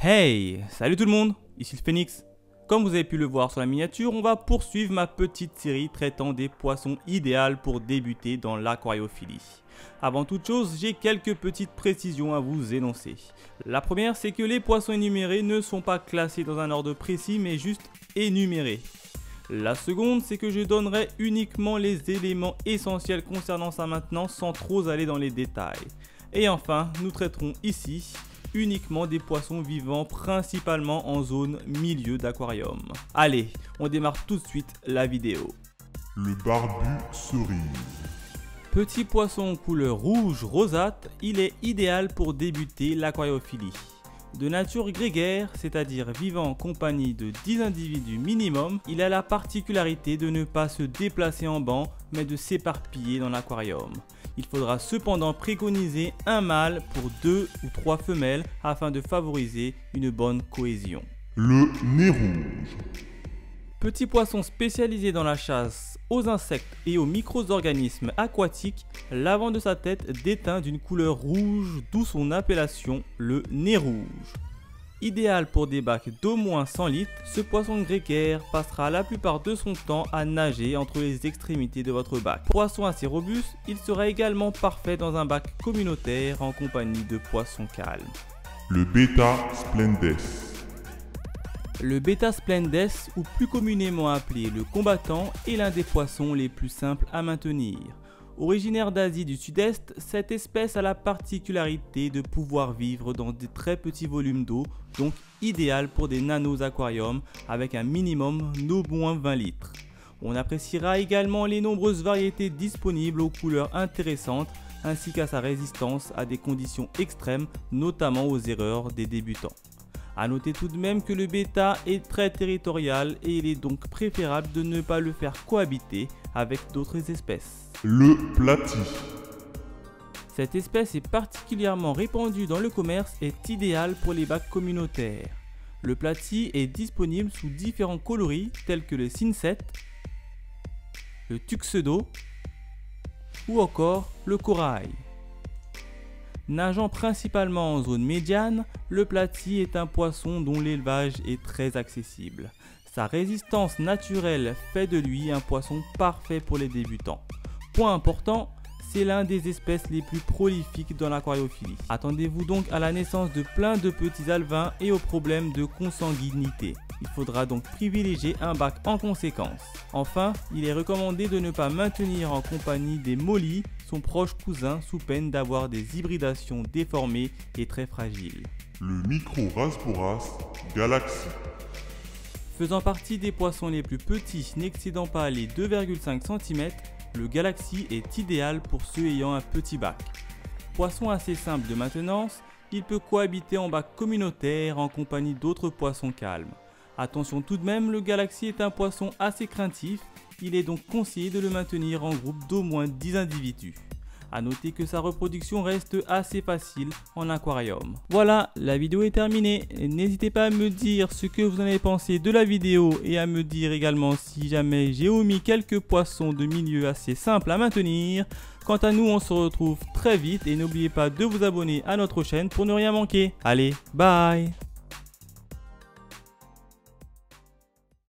Hey, salut tout le monde, ici le Phoenix. Comme vous avez pu le voir sur la miniature, on va poursuivre ma petite série traitant des poissons idéaux pour débuter dans l'aquariophilie. Avant toute chose, j'ai quelques petites précisions à vous énoncer. La première, c'est que les poissons énumérés ne sont pas classés dans un ordre précis, mais juste énumérés. La seconde, c'est que je donnerai uniquement les éléments essentiels concernant sa maintenance sans trop aller dans les détails. Et enfin, nous traiterons ici uniquement des poissons vivants principalement en zone milieu d'aquarium. Allez, on démarre tout de suite la vidéo. Le barbu cerise. Petit poisson couleur rouge rosate, il est idéal pour débuter l'aquariophilie. De nature grégaire, c'est-à-dire vivant en compagnie de 10 individus minimum, il a la particularité de ne pas se déplacer en banc, mais de s'éparpiller dans l'aquarium. Il faudra cependant préconiser un mâle pour 2 ou 3 femelles afin de favoriser une bonne cohésion. Le nez rouge. Petit poisson spécialisé dans la chasse aux insectes et aux micro-organismes aquatiques, l'avant de sa tête déteint d'une couleur rouge, d'où son appellation, le nez rouge. Idéal pour des bacs d'au moins 100 litres, ce poisson grégaire passera la plupart de son temps à nager entre les extrémités de votre bac. Poisson assez robuste, il sera également parfait dans un bac communautaire en compagnie de poissons calmes. Le bêta splendes. Le bêta splendes, ou plus communément appelé le combattant, est l'un des poissons les plus simples à maintenir. Originaire d'Asie du Sud-Est, cette espèce a la particularité de pouvoir vivre dans de très petits volumes d'eau, donc idéal pour des nanos-aquariums avec un minimum d'au moins 20 litres. On appréciera également les nombreuses variétés disponibles aux couleurs intéressantes ainsi qu'à sa résistance à des conditions extrêmes, notamment aux erreurs des débutants. A noter tout de même que le bêta est très territorial et il est donc préférable de ne pas le faire cohabiter avec d'autres espèces. Le platy. Cette espèce est particulièrement répandue dans le commerce et est idéale pour les bacs communautaires. Le platy est disponible sous différents coloris tels que le Synset, le Tuxedo ou encore le corail. Nageant principalement en zone médiane, le platy est un poisson dont l'élevage est très accessible. Sa résistance naturelle fait de lui un poisson parfait pour les débutants. Point important, c'est l'un des espèces les plus prolifiques dans l'aquariophilie. Attendez-vous donc à la naissance de plein de petits alevins et aux problèmes de consanguinité. Il faudra donc privilégier un bac en conséquence. Enfin, il est recommandé de ne pas maintenir en compagnie des mollies, son proche cousin, sous peine d'avoir des hybridations déformées et très fragiles. Le micro-rasboras galaxy. Faisant partie des poissons les plus petits n'excédant pas les 2,5 cm, le galaxy est idéal pour ceux ayant un petit bac. Poisson assez simple de maintenance, il peut cohabiter en bac communautaire en compagnie d'autres poissons calmes. Attention tout de même, le galaxy est un poisson assez craintif, il est donc conseillé de le maintenir en groupe d'au moins 10 individus. A noter que sa reproduction reste assez facile en aquarium. Voilà, la vidéo est terminée. N'hésitez pas à me dire ce que vous en avez pensé de la vidéo et à me dire également si jamais j'ai omis quelques poissons de milieu assez simples à maintenir. Quant à nous, on se retrouve très vite et n'oubliez pas de vous abonner à notre chaîne pour ne rien manquer. Allez, bye!